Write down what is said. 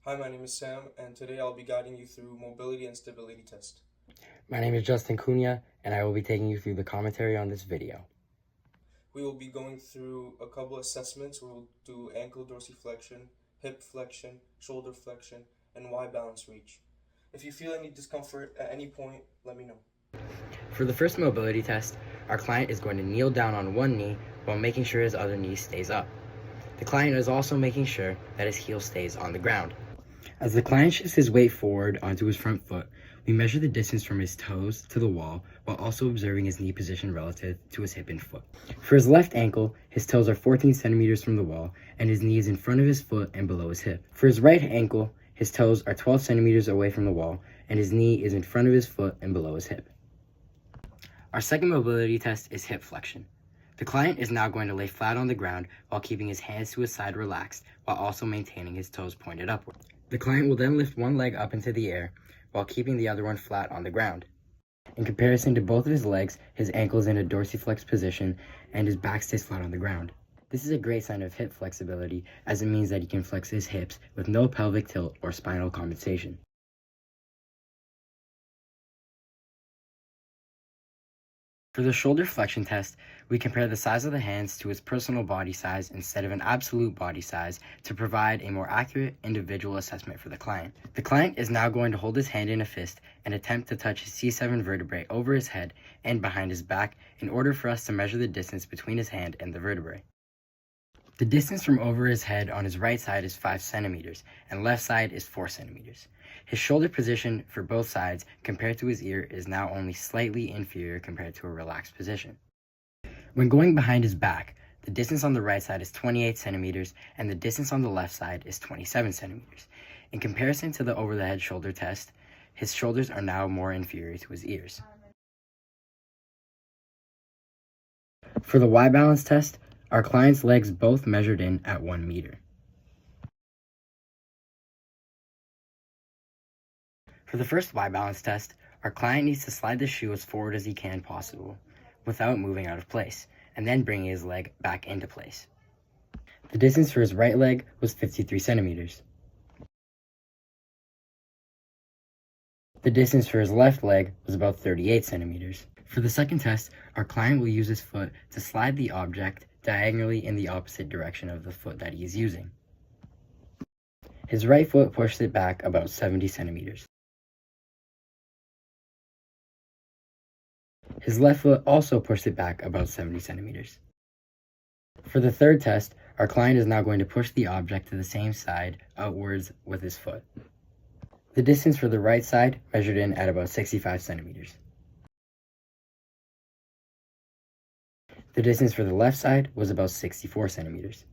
Hi, my name is Sam, and today I'll be guiding you through mobility and stability test. My name is Justin Cunha, and I will be taking you through the commentary on this video. We will be going through a couple assessments. We'll do ankle dorsiflexion, hip flexion, shoulder flexion, and Y balance reach. If you feel any discomfort at any point, let me know. For the first mobility test, our client is going to kneel down on one knee while making sure his other knee stays up. The client is also making sure that his heel stays on the ground. As the client shifts his weight forward onto his front foot, we measure the distance from his toes to the wall while also observing his knee position relative to his hip and foot. For his left ankle, his toes are 14 centimeters from the wall and his knee is in front of his foot and below his hip. For his right ankle, his toes are 12 centimeters away from the wall and his knee is in front of his foot and below his hip. Our second mobility test is hip flexion. The client is now going to lay flat on the ground while keeping his hands to his side relaxed while also maintaining his toes pointed upward. The client will then lift one leg up into the air while keeping the other one flat on the ground. In comparison to both of his legs, his ankle is in a dorsiflex position and his back stays flat on the ground. This is a great sign of hip flexibility as it means that he can flex his hips with no pelvic tilt or spinal compensation. For the shoulder flexion test, we compare the size of the hands to his personal body size instead of an absolute body size to provide a more accurate individual assessment for the client. The client is now going to hold his hand in a fist and attempt to touch his C7 vertebrae over his head and behind his back in order for us to measure the distance between his hand and the vertebrae. The distance from over his head on his right side is 5 centimeters and left side is 4 centimeters. His shoulder position for both sides compared to his ear is now only slightly inferior compared to a relaxed position. When going behind his back, the distance on the right side is 28 centimeters and the distance on the left side is 27 centimeters. In comparison to the over the head shoulder test, his shoulders are now more inferior to his ears. For the Y balance test, our client's legs both measured in at 1 meter. For the first Y balance test, our client needs to slide the shoe as forward as he can possible without moving out of place, and then bringing his leg back into place. The distance for his right leg was 53 centimeters. The distance for his left leg was about 38 centimeters. For the second test, our client will use his foot to slide the object diagonally in the opposite direction of the foot that he is using. His right foot pushes it back about 70 centimeters. His left foot also pushed it back about 70 centimeters. For the third test, our client is now going to push the object to the same side outwards with his foot. The distance for the right side measured in at about 65 centimeters. The distance for the left side was about 64 centimeters.